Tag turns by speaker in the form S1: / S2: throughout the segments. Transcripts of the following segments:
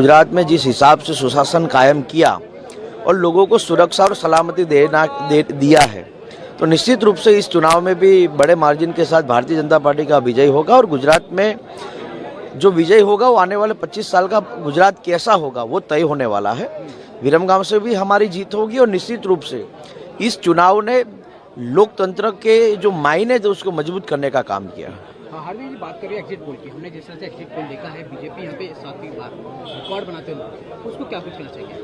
S1: गुजरात में जिस हिसाब से सुशासन कायम किया और लोगों को सुरक्षा और सलामती दिया है, तो निश्चित रूप से इस चुनाव में भी बड़े मार्जिन के साथ भारतीय जनता पार्टी का विजय होगा। और गुजरात में जो विजय होगा वो आने वाले 25 साल का गुजरात कैसा होगा वो तय होने वाला है। विरमगाम से भी हमारी जीत होगी और निश्चित रूप से इस चुनाव ने लोकतंत्र के जो मायने थे उसको मजबूत करने का काम किया।
S2: हाल ही बात करें एग्जिट पोल की, हमने जिस तरह से एग्जिट पोल देखा है, बीजेपी यहाँ पे 7वीं बार रिकॉर्ड बनाते हुए, उसको क्या कुछ कहना चाहिए?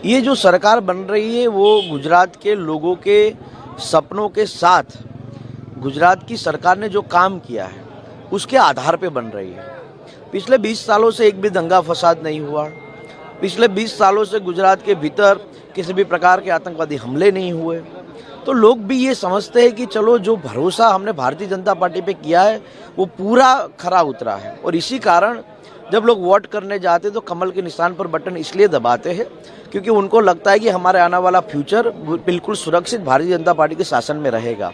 S1: ये जो सरकार बन रही है वो गुजरात के लोगों के सपनों के साथ गुजरात की सरकार ने जो काम किया है उसके आधार पे बन रही है। पिछले 20 सालों से एक भी दंगा फसाद नहीं हुआ। पिछले 20 सालों से गुजरात के भीतर किसी भी प्रकार के आतंकवादी हमले नहीं हुए। तो लोग भी ये समझते हैं कि चलो जो भरोसा हमने भारतीय जनता पार्टी पे किया है वो पूरा खरा उतरा है। और इसी कारण जब लोग वोट करने जाते हैं तो कमल के निशान पर बटन इसलिए दबाते हैं क्योंकि उनको लगता है कि हमारे आने वाला फ्यूचर बिल्कुल सुरक्षित भारतीय जनता पार्टी के शासन में रहेगा।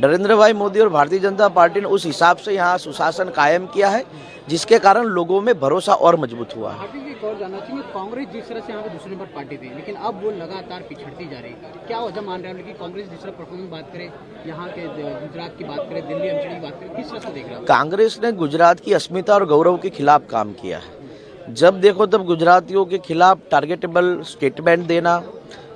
S1: नरेंद्र भाई मोदी और भारतीय जनता पार्टी ने उस हिसाब से यहाँ सुशासन कायम किया है जिसके कारण लोगों में भरोसा और मजबूत हुआ है।
S2: एक और जानना चाहिए, कांग्रेस जिस तरह से यहाँ पे दूसरे नंबर पार्टी थी लेकिन अब वो लगातार पिछड़ती जा रही है, क्या वजह मान रहे हैं? कांग्रेस जिस तरह परफॉर्मेंस बात करे, यहाँ के गुजरात की बात करें, दिल्ली एमसीडी की बात करें, किस तरह से देख रहे हैं?
S1: कांग्रेस ने गुजरात की अस्मिता और गौरव के खिलाफ काम किया है। जब देखो तब गुजरातियों के खिलाफ टारगेटेबल स्टेटमेंट देना,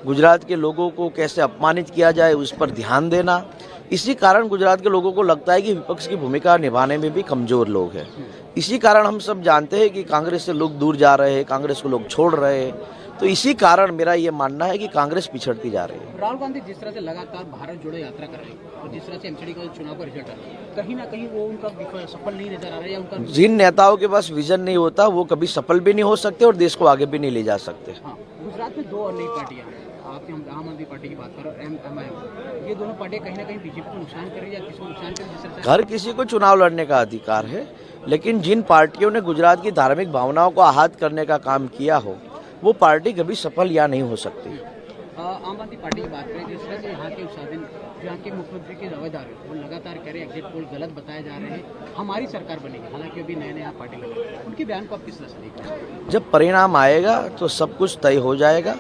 S1: गुजरात के लोगों को कैसे अपमानित किया जाए उस पर ध्यान देना, इसी कारण गुजरात के लोगों को लगता है कि विपक्ष की भूमिका निभाने में भी कमजोर लोग हैं। इसी कारण हम सब जानते हैं कि कांग्रेस से लोग दूर जा रहे हैं, कांग्रेस को लोग छोड़ रहे हैं। तो इसी कारण मेरा ये मानना है कि कांग्रेस पिछड़ती जा रही है।
S2: राहुल गांधी जिस तरह से लगातार भारत जोड़ो यात्रा कर रहे हैं और जिस तरह से एमसीडी का चुनाव का रिजल्ट है, कहीं ना कहीं वो उनका सफल नहीं नजर आ रहा है या उनका
S1: जिन नेताओं के पास विजन नहीं होता वो कभी सफल भी नहीं हो सकते और देश को आगे भी नहीं ले जा सकते।
S2: हाँ, गुजरात में 2 और नई पार्टियां हैं, आपने आम आदमी पार्टी की बात करो, एमआईएम, ये दोनों पार्टियां कहीं ना कहीं बीजेपी को नुकसान कर रही है या किसी को नुकसान कर रही है?
S1: हर किसी को चुनाव लड़ने का अधिकार है, लेकिन जिन पार्टियों ने गुजरात की धार्मिक भावनाओं को आहत करने का काम किया हो वो पार्टी कभी सफल या नहीं हो सकती।
S2: आम आदमी पार्टी की बात करें, जिस तरह से यहाँ के उत्साधन यहाँ के मुख्यमंत्री के दावेदार हैं वो लगातार कह रहे हैं एग्जिट पोल गलत बताए जा रहे हैं, हमारी सरकार बनेगी, हालांकि अभी नए नया पार्टी लगे, उनके बयान को आप किस तरह से देख रहे हैं?
S1: जब परिणाम आएगा तो सब कुछ तय हो जाएगा।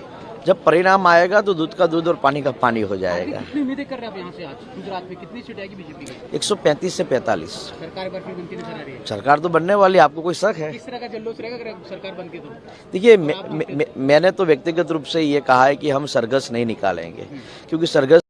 S1: जब परिणाम आएगा तो दूध का दूध और पानी का पानी हो जाएगा।
S2: कितनी उम्मीदें कर रहे हैं आप यहाँ से? आज गुजरात में कितनी सीट आएगी बीजेपी की?
S1: 135 से 45।
S2: सरकार पर फिर बनती नजर आ रही है?
S1: सरकार तो बनने वाली, आपको कोई शक है?
S2: किस तरह का जल्लोष रहेगा अगर सरकार बनती तो?
S1: देखिए मैंने तो व्यक्तिगत रूप से ये कहा है कि हम सरगस नहीं निकालेंगे, क्योंकि सरगस